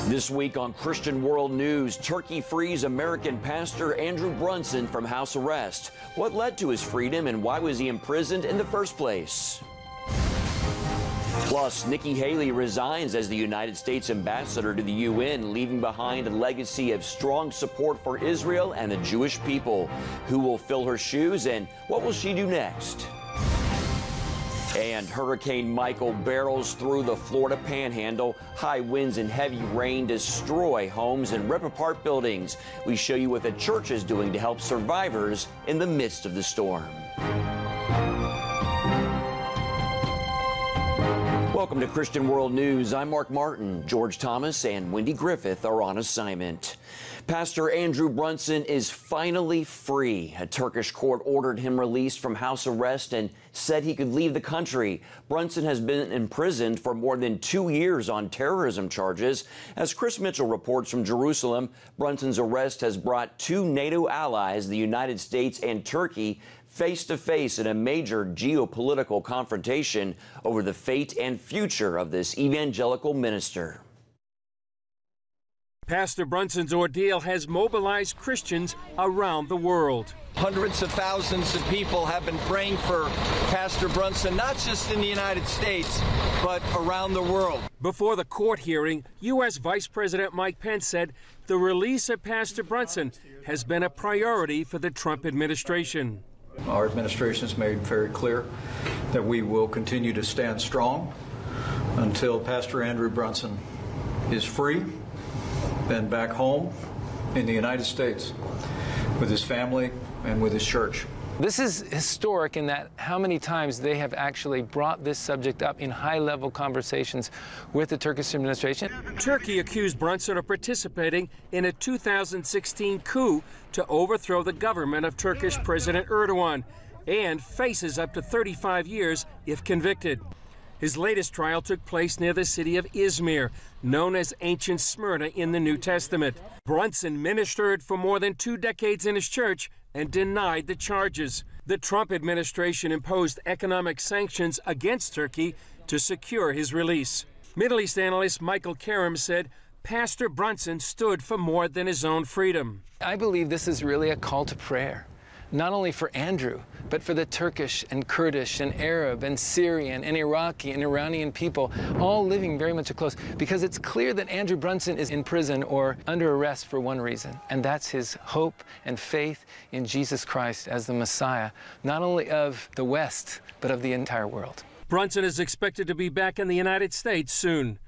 This week on Christian World News, Turkey frees American pastor Andrew Brunson from house arrest. What led to his freedom and why was he imprisoned in the first place? Plus, Nikki Haley resigns as the United States ambassador to the UN, leaving behind a legacy of strong support for Israel and the Jewish people. Who will fill her shoes and what will she do next? And Hurricane Michael barrels through the Florida Panhandle. High winds and heavy rain destroy homes and rip apart buildings. We show you what the church is doing to help survivors in the midst of the storm. Welcome to Christian World News. I'm Mark Martin. George Thomas and Wendy Griffith are on assignment. Pastor Andrew Brunson is finally free. A Turkish court ordered him released from house arrest and said he could leave the country. Brunson has been imprisoned for more than 2 years on terrorism charges. As Chris Mitchell reports from Jerusalem, Brunson's arrest has brought two NATO allies, the United States and Turkey, face-to-face in a major geopolitical confrontation over the fate and future of this evangelical minister. Pastor Brunson's ordeal has mobilized Christians around the world. Hundreds of thousands of people have been praying for Pastor Brunson, not just in the United States, but around the world. Before the court hearing, U.S. Vice President Mike Pence said the release of Pastor Brunson has been a priority for the Trump administration. Our administration has made very clear that we will continue to stand strong until Pastor Andrew Brunson is free and back home in the United States with his family and with his church. This is historic in that how many times they have actually brought this subject up in high-level conversations with the Turkish administration. Turkey accused Brunson of participating in a 2016 coup to overthrow the government of Turkish President Erdogan and faces up to 35 years if convicted. His latest trial took place near the city of Izmir, known as ancient Smyrna in the New Testament. Brunson ministered for more than 2 decades in his church and denied the charges. The Trump administration imposed economic sanctions against Turkey to secure his release. Middle East analyst Michael Karam said Pastor Brunson stood for more than his own freedom. I believe this is really a call to prayer, not only for Andrew, but for the Turkish and Kurdish and Arab and Syrian and Iraqi and Iranian people, all living very much close, because it's clear that Andrew Brunson is in prison or under arrest for one reason, and that's his hope and faith in Jesus Christ as the Messiah, not only of the West, but of the entire world. Brunson is expected to be back in the United States soon.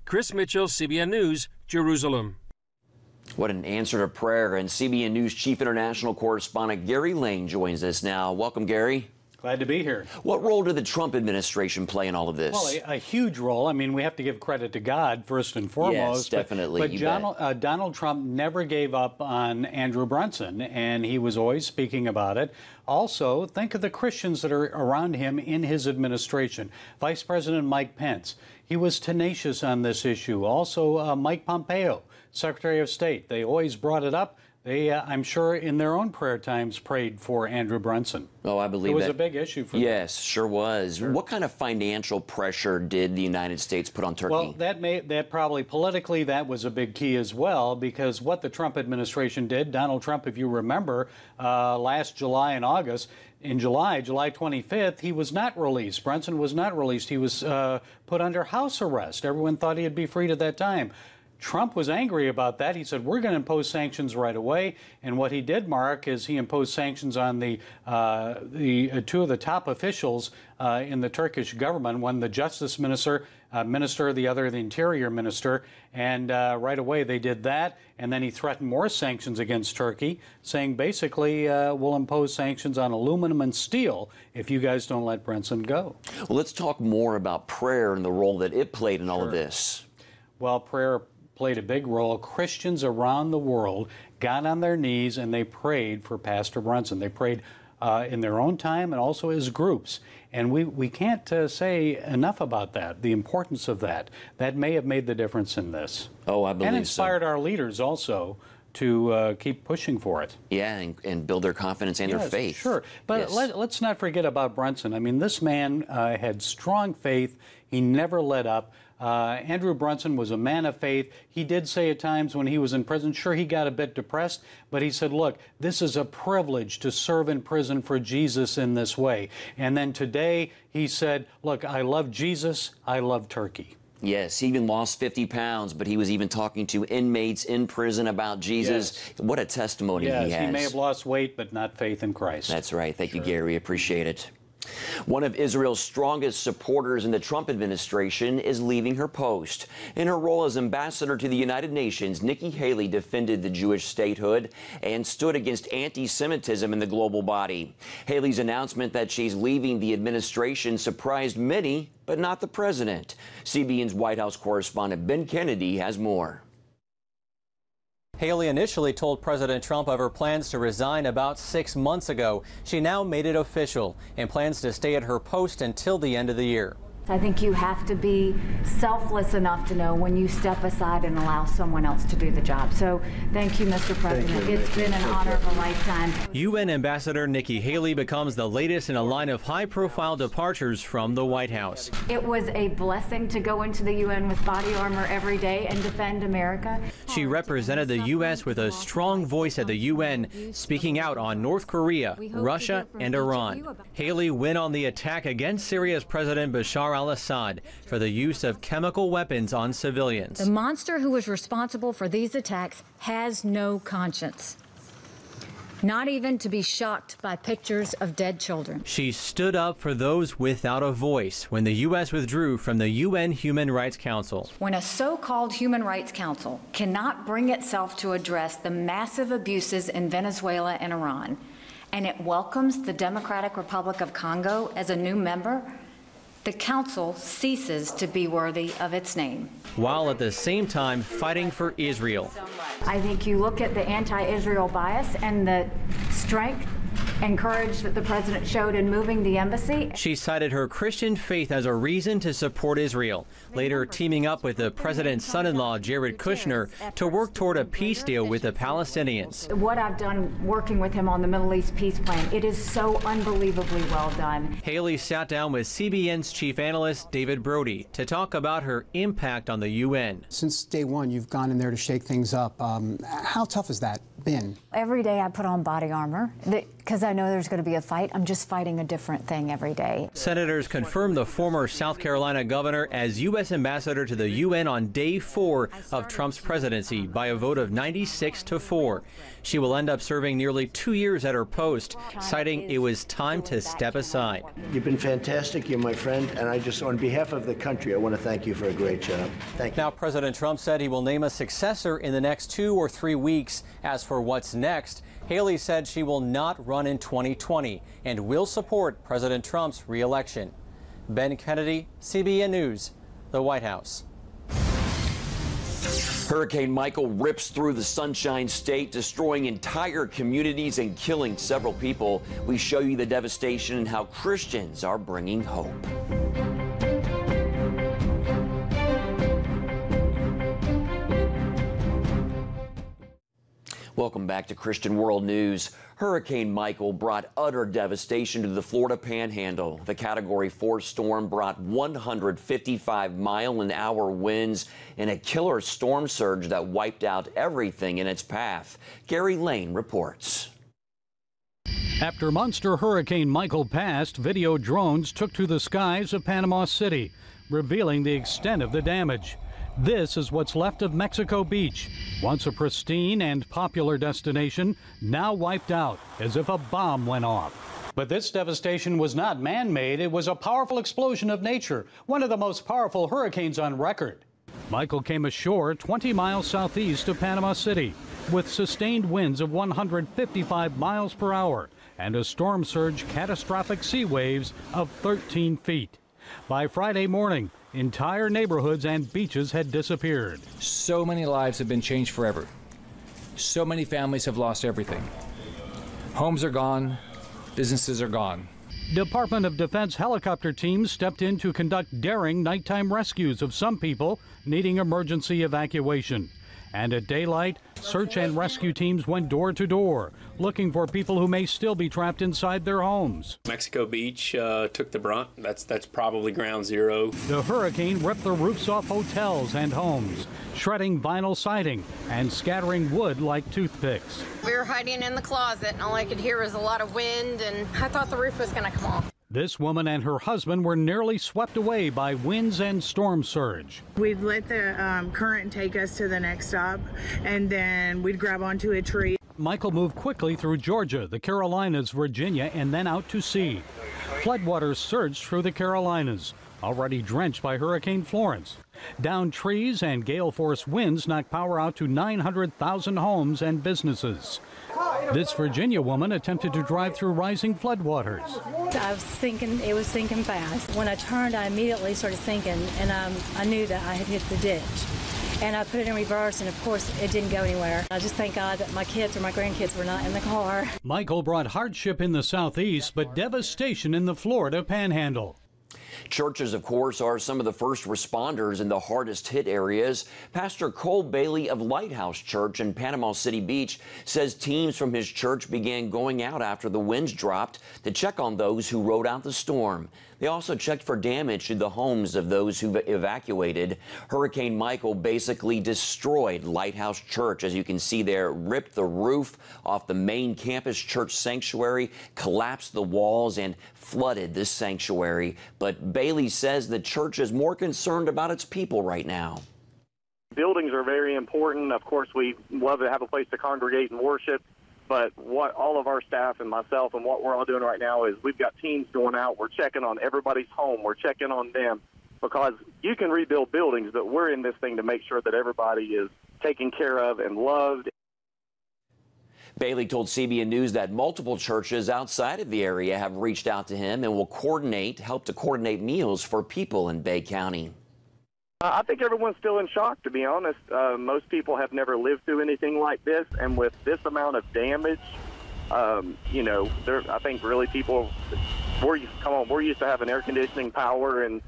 Chris Mitchell, CBN News, Jerusalem. What an answer to prayer. And CBN News Chief International Correspondent Gary Lane joins us now. Welcome, Gary. Glad to be here. What role did the Trump administration play in all of this? Well, a huge role. I mean, we have to give credit to God first and foremost. Yes, definitely. But Donald Trump never gave up on Andrew Brunson, and he was always speaking about it. Also, think of the Christians that are around him in his administration. Vice President Mike Pence, he was tenacious on this issue. Also, Mike Pompeo, Secretary of State. They always brought it up. They, I'm sure, in their own prayer times, prayed for Andrew Brunson. Oh, I believe it was that. a big issue for them. Yes, sure was. Sure. What kind of financial pressure did the United States put on Turkey? Well, that probably politically that was a big key as well, because what the Trump administration did, Donald Trump, if you remember, last July and August, in July 25th, he was not released. Brunson was not released. He was put under house arrest. Everyone thought he'd be freed at that time. Trump was angry about that. He said, we're going to impose sanctions right away. And what he did, Mark, is he imposed sanctions on the two of the top officials in the Turkish government, one the justice minister, the other the interior minister. And right away they did that. And then he threatened more sanctions against Turkey, saying basically we'll impose sanctions on aluminum and steel if you guys don't let Brunson go. Well, let's talk more about prayer and the role that it played in all of this. Well, prayer played a big role. Christians around the world got on their knees and they prayed for Pastor Brunson. They prayed in their own time and also as groups. And we can't say enough about that, the importance of that. That may have made the difference in this. Oh, I believe so. And inspired our leaders also to keep pushing for it. Yeah, and build their confidence and their faith. Sure. But let's not forget about Brunson. I mean, this man had strong faith. He never let up. Andrew Brunson was a man of faith. He did say at times when he was in prison, sure, he got a bit depressed, but he said, look, this is a privilege to serve in prison for Jesus in this way. And then today he said, look, I love Jesus, I love Turkey. Yes, he even lost 50 pounds, but he was even talking to inmates in prison about Jesus. Yes. What a testimony he has. Yes, he may have lost weight, but not faith in Christ. That's right. Thank you, Gary. Appreciate it. One of Israel's strongest supporters in the Trump administration is leaving her post. In her role as ambassador to the United Nations, Nikki Haley defended the Jewish statehood and stood against anti-Semitism in the global body. Haley's announcement that she's leaving the administration surprised many, but not the president. CBN's White House correspondent Ben Kennedy has more. Haley initially told President Trump of her plans to resign about 6 months ago. She now made it official and plans to stay at her post until the end of the year. I think you have to be selfless enough to know when you step aside and allow someone else to do the job. So thank you, Mr. President. It's been an honor of a lifetime. UN Ambassador Nikki Haley becomes the latest in a line of high-profile departures from the White House. It was a blessing to go into the UN with body armor every day and defend America. She represented the U.S. with a strong voice at the UN, speaking out on North Korea, Russia, and Iran. Haley went on the attack against Syria's President Bashar al-Assad for the use of chemical weapons on civilians. The monster who was responsible for these attacks has no conscience, not even to be shocked by pictures of dead children. She stood up for those without a voice when the U.S. withdrew from the UN Human Rights Council. When a so-called Human Rights Council cannot bring itself to address the massive abuses in Venezuela and Iran, and it welcomes the Democratic Republic of Congo as a new member, the Council ceases to be worthy of its name. While at the same time fighting for Israel. I think you look at the anti-Israel bias and the strength and courage that the president showed in moving the embassy. She cited her Christian faith as a reason to support Israel, later teaming up with the president's son-in-law, Jared Kushner, to work toward a peace deal with the Palestinians. What I've done working with him on the Middle East peace plan, it is so unbelievably well done. Haley sat down with CBN's chief analyst, David Brody, to talk about her impact on the UN. Since day one, you've gone in there to shake things up. How tough has that been? Every day I put on body armor because I know there's going to be a fight. I'm just fighting a different thing every day. Senators confirmed the former South Carolina governor as U.S. ambassador to the UN on day 4 of Trump's presidency by a vote of 96-4. She will end up serving nearly 2 years at her post, citing it was time to step aside. You've been fantastic. You're my friend. And I just, on behalf of the country, I want to thank you for a great job. Thank you. Now, President Trump said he will name a successor in the next 2 or 3 weeks. As for what's next, Haley said she will not run in 2020 and will support President Trump's re-election. Ben Kennedy, CBN News, the White House. Hurricane Michael rips through the Sunshine State, destroying entire communities and killing several people. We show you the devastation and how Christians are bringing hope. Welcome back to Christian World News. Hurricane Michael brought utter devastation to the Florida Panhandle. The Category 4 storm brought 155-mile-an-hour winds and a killer storm surge that wiped out everything in its path. Gary Lane reports. After monster Hurricane Michael passed, video drones took to the skies of Panama City, revealing the extent of the damage. This is what's left of Mexico Beach, once a pristine and popular destination, now wiped out as if a bomb went off. But this devastation was not man-made. It was a powerful explosion of nature, one of the most powerful hurricanes on record. Michael came ashore 20 miles southeast of Panama City with sustained winds of 155 miles per hour and a storm surge catastrophic sea waves of 13 feet. By Friday morning, entire neighborhoods and beaches had disappeared. So many lives have been changed forever. So many families have lost everything. Homes are gone. Businesses are gone. Department of Defense helicopter teams stepped in to conduct daring nighttime rescues of some people needing emergency evacuation. And at daylight, search and rescue teams went door to door, looking for people who may still be trapped inside their homes. Mexico Beach took the brunt. That's probably ground zero. The hurricane ripped the roofs off hotels and homes, shredding vinyl siding and scattering wood like toothpicks. We were hiding in the closet, and all I could hear was a lot of wind, and I thought the roof was going to come off. This woman and her husband were nearly swept away by winds and storm surge. We'd let the current take us to the next stop, and then we'd grab onto a tree. Michael moved quickly through Georgia, the Carolinas, Virginia, and then out to sea. Floodwaters surged through the Carolinas, already drenched by Hurricane Florence. Downed trees and gale-force winds knocked power out to 900,000 homes and businesses. This Virginia woman attempted to drive through rising floodwaters. I was thinking it was sinking fast. When I turned, I immediately started sinking, and I knew that I had hit the ditch. And I put it in reverse, and of course, it didn't go anywhere. I just thank God that my kids or my grandkids were not in the car. Michael brought hardship in the southeast, but devastation in the Florida panhandle. Churches, of course, are some of the first responders in the hardest hit areas. Pastor Cole Bailey of Lighthouse Church in Panama City Beach says teams from his church began going out after the winds dropped to check on those who rode out the storm. They also checked for damage to the homes of those who evacuated. Hurricane Michael basically destroyed Lighthouse Church, as you can see there, ripped the roof off the main campus church sanctuary, collapsed the walls, and flooded this sanctuary. But Bailey says the church is more concerned about its people right now. Buildings are very important. Of course, we love to have a place to congregate and worship. But what all of our staff and myself and what we're all doing right now is we've got teams going out. We're checking on everybody's home. We're checking on them, because you can rebuild buildings, but we're in this thing to make sure that everybody is taken care of and loved. Bailey told CBN News that multiple churches outside of the area have reached out to him and will help to coordinate meals for people in Bay County. I think everyone's still in shock, to be honest. Most people have never lived through anything like this, and with this amount of damage, I think really people, we're used to having air conditioning power and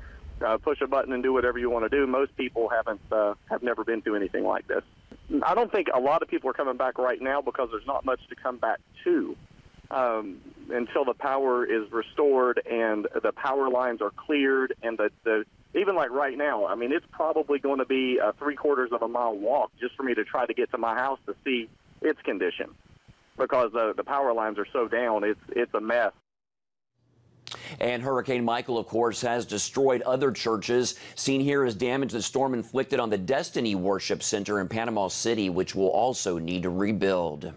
push a button and do whatever you want to do. Most people have never been through anything like this. I don't think a lot of people are coming back right now because there's not much to come back to until the power is restored and the power lines are cleared, and even like right now, I mean, it's probably going to be a 3/4 of a mile walk just for me to try to get to my house to see its condition, because the power lines are so down. It's a mess. And Hurricane Michael, of course, has destroyed other churches. Seen here is damage the storm inflicted on the Destiny Worship Center in Panama City, which will also need to rebuild.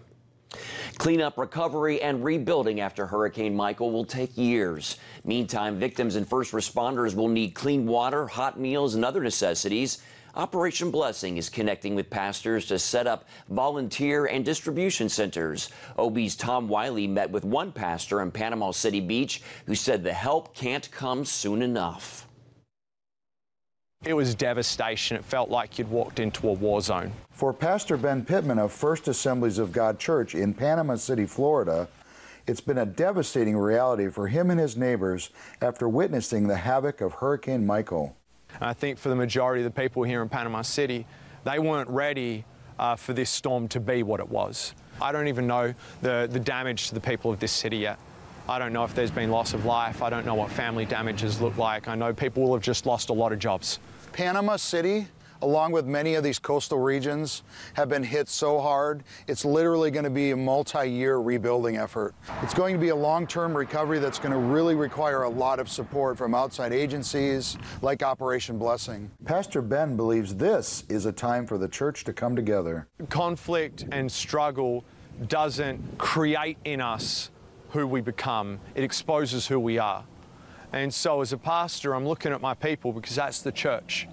Cleanup, recovery, and rebuilding after Hurricane Michael will take years. Meantime, victims and first responders will need clean water, hot meals, and other necessities. Operation Blessing is connecting with pastors to set up volunteer and distribution centers. OB's Tom Wiley met with one pastor in Panama City Beach who said the help can't come soon enough. It was devastation. It felt like you'd walked into a war zone. For Pastor Ben Pittman of First Assemblies of God Church in Panama City, Florida, it's been a devastating reality for him and his neighbors after witnessing the havoc of Hurricane Michael. I think for the majority of the people here in Panama City, they weren't ready for this storm to be what it was. I don't even know the damage to the people of this city yet. I don't know if there's been loss of life. I don't know what family damages look like. I know people will have just lost a lot of jobs. Panama City, along with many of these coastal regions, have been hit so hard, it's literally going to be a multi-year rebuilding effort. It's going to be a long-term recovery that's going to really require a lot of support from outside agencies like Operation Blessing. Pastor Ben believes this is a time for the church to come together. Conflict and struggle doesn't create in us who we become. It exposes who we are. And so as a pastor, I'm looking at my people because that's the church.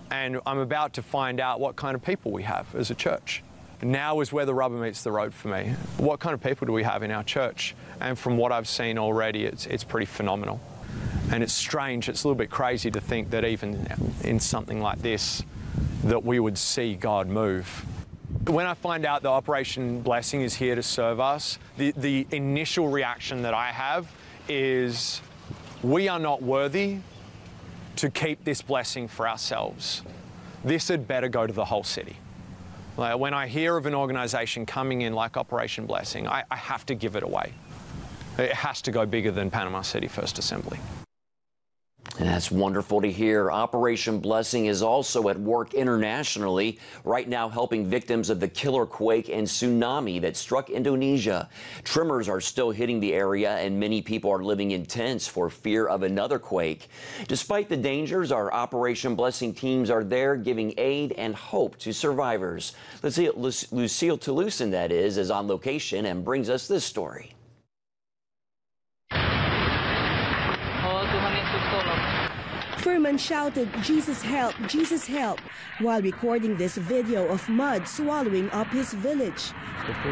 And I'm about to find out what kind of people we have as a church. Now is where the rubber meets the road for me. What kind of people do we have in our church? And from what I've seen already, it's pretty phenomenal. And it's strange, it's a little bit crazy to think that even in something like this, that we would see God move. When I find out that Operation Blessing is here to serve us, the initial reaction that I have is we are not worthy to keep this blessing for ourselves. This had better go to the whole city. When I hear of an organization coming in like Operation Blessing, I have to give it away. It has to go bigger than Panama City First Assembly. And that's wonderful to hear. Operation Blessing is also at work internationally, right now helping victims of the killer quake and tsunami that struck Indonesia. Tremors are still hitting the area, and many people are living in tents for fear of another quake. Despite the dangers, our Operation Blessing teams are there giving aid and hope to survivors. Lucille Toulousan, that is on location and brings us this story. Furman shouted, "Jesus help, Jesus help," while recording this video of mud swallowing up his village.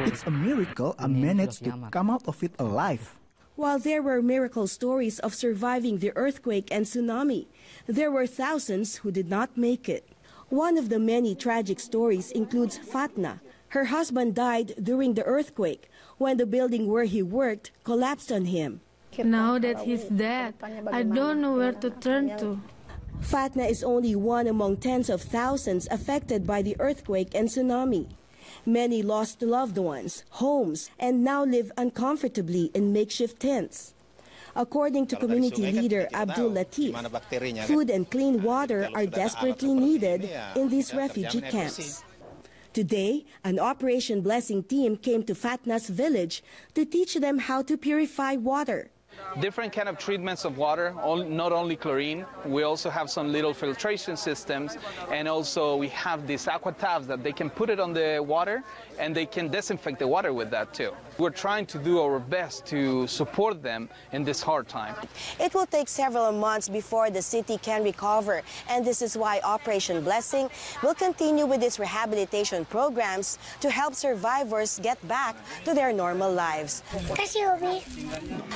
It's a miracle I managed to come out of it alive. While there were miracle stories of surviving the earthquake and tsunami, there were thousands who did not make it. One of the many tragic stories includes Fatna. Her husband died during the earthquake when the building where he worked collapsed on him. Now that he's dead, I don't know where to turn to. Fatna is only one among tens of thousands affected by the earthquake and tsunami. Many lost loved ones, homes, and now live uncomfortably in makeshift tents. According to community leader Abdul Latif, food and clean water are desperately needed in these refugee camps. Today, an Operation Blessing team came to Fatna's village to teach them how to purify water. Different kind of treatments of water, not only chlorine. We also have some little filtration systems, and also we have these aqua tabs that they can put it on the water and they can disinfect the water with that too. We're trying to do our best to support them in this hard time. It will take several months before the city can recover, and this is why Operation Blessing will continue with its rehabilitation programs to help survivors get back to their normal lives.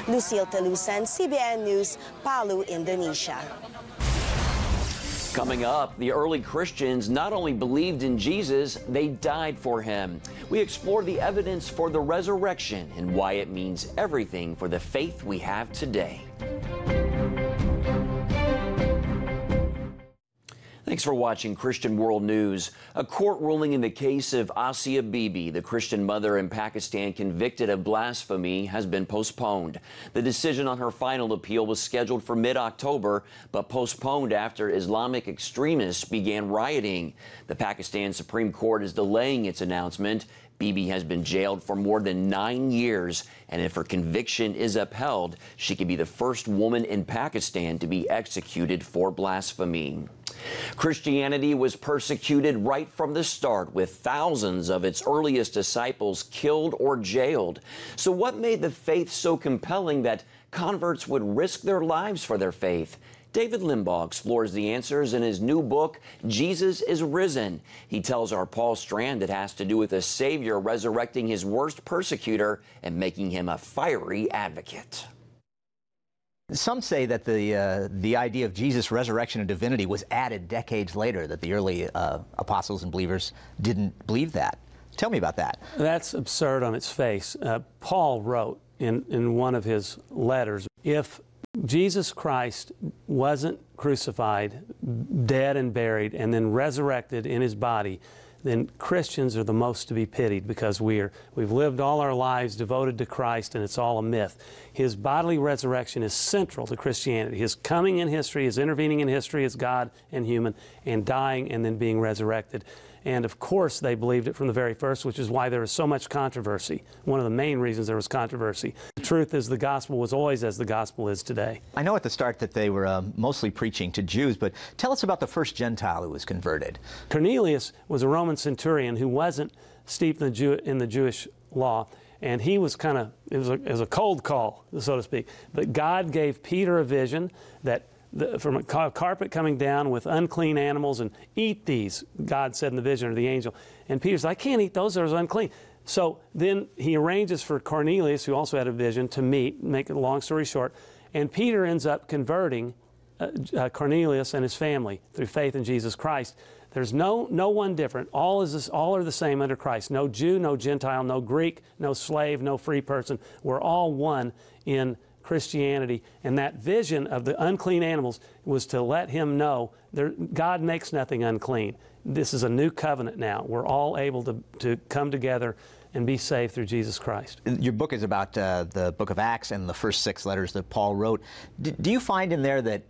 Lucille Toulousan, CBN News, Palu, Indonesia. Coming up, the early Christians not only believed in Jesus, they died for him. We explore the evidence for the resurrection and why it means everything for the faith we have today. Thanks for watching Christian World News. A court ruling in the case of Asia Bibi, the Christian mother in Pakistan convicted of blasphemy, has been postponed. The decision on her final appeal was scheduled for mid-October, but postponed after Islamic extremists began rioting. The Pakistan Supreme Court is delaying its announcement. Bibi has been jailed for more than 9 years, and if her conviction is upheld, she could be the first woman in Pakistan to be executed for blasphemy. Christianity was persecuted right from the start, with thousands of its earliest disciples killed or jailed. So what made the faith so compelling that converts would risk their lives for their faith? David Limbaugh explores the answers in his new book, Jesus is Risen. He tells our Paul Strand it has to do with a Savior resurrecting his worst persecutor and making him a fiery advocate. Some say that the idea of Jesus' resurrection and divinity was added decades later, that the early apostles and believers didn't believe that. Tell me about that. That's absurd on its face. Paul wrote in one of his letters, if Jesus Christ wasn't crucified, dead and buried, and then resurrected in his body, then Christians are the most to be pitied, because we've lived all our lives devoted to Christ, and it's all a myth. His bodily resurrection is central to Christianity. His coming in history, his intervening in history as God and human, and dying and then being resurrected. And of course they believed it from the very first, which is why there was so much controversy. One of the main reasons there was controversy. The truth is the gospel was always as the gospel is today. I know at the start that they were mostly preaching to Jews, but tell us about the first Gentile who was converted. Cornelius was a Roman centurion who wasn't steeped in the Jewish law. And he was kind of, it was a cold call, so to speak. But God gave Peter a vision that from a carpet coming down with unclean animals, and eat these, God said in the vision, or the angel. And Peter said, I can't eat those, those are unclean. So then he arranges for Cornelius, who also had a vision, to meet, make a long story short. And Peter ends up converting Cornelius and his family through faith in Jesus Christ. There's no one different. All are the same under Christ. No Jew, no Gentile, no Greek, no slave, no free person. We're all one in Christianity. And that vision of the unclean animals was to let him know God makes nothing unclean. This is a new covenant now. We're all able to come together and be saved through Jesus Christ. Your book is about the book of Acts and the first 6 letters that Paul wrote. Do you find in there that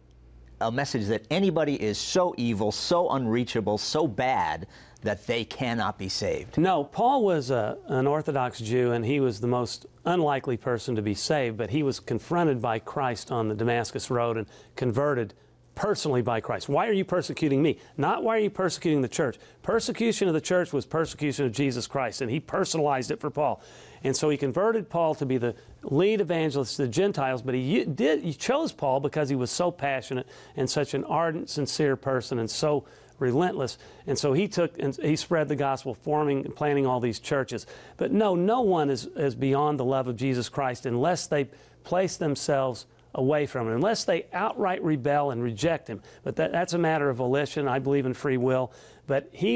a message that anybody is so evil, so unreachable, so bad that they cannot be saved? No, Paul was an Orthodox Jew, and he was the most unlikely person to be saved, but he was confronted by Christ on the Damascus Road and converted personally by Christ. Why are you persecuting me? Not why are you persecuting the church. Persecution of the church was persecution of Jesus Christ, and he personalized it for Paul. And so he converted Paul to be the lead evangelist to the Gentiles, but he chose Paul because he was so passionate and such an ardent, sincere person and so relentless. And so he took and he spread the gospel, forming and planting all these churches. But no one is beyond the love of Jesus Christ unless they place themselves away from him, unless they outright rebel and reject him. But that's a matter of volition. I believe in free will. But he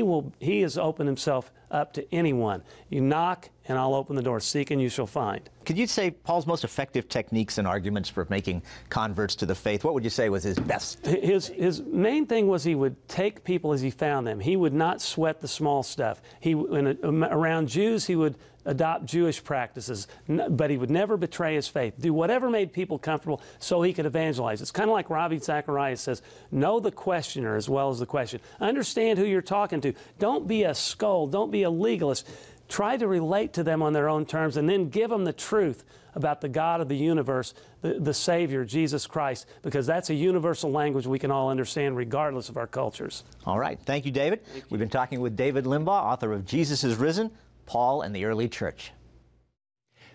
has opened himself up to anyone. You knock and I'll open the door. Seek and you shall find. Could you say Paul's most effective techniques and arguments for making converts to the faith? What would you say was his best? His main thing was he would take people as he found them. He would not sweat the small stuff. Around Jews, he would adopt Jewish practices, but he would never betray his faith. Do whatever made people comfortable so he could evangelize. It's kind of like Ravi Zacharias says, know the questioner as well as the question. Understand who you're talking to. Don't be a scold. Don't be a legalist. Try to relate to them on their own terms and then give them the truth about the God of the universe, the Savior, Jesus Christ, because that's a universal language we can all understand regardless of our cultures. All right. Thank you, David. We've been talking with David Limbaugh, author of Jesus is Risen, Paul and the Early Church.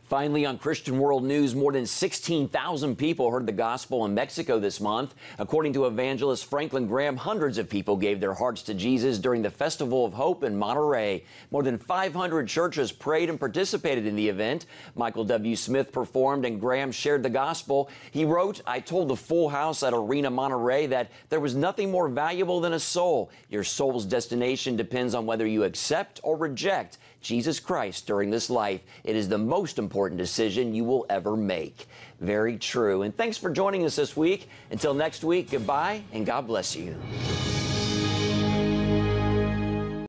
Finally, on Christian World News, more than 16,000 people heard the gospel in Mexico this month. According to evangelist Franklin Graham, hundreds of people gave their hearts to Jesus during the Festival of Hope in Monterrey. More than 500 churches prayed and participated in the event. Michael W. Smith performed and Graham shared the gospel. He wrote, "I told the full house at Arena Monterrey that there was nothing more valuable than a soul. Your soul's destination depends on whether you accept or reject Jesus Christ during this life. It is the most important decision you will ever make." Very true. And thanks for joining us this week. Until next week, goodbye and God bless you.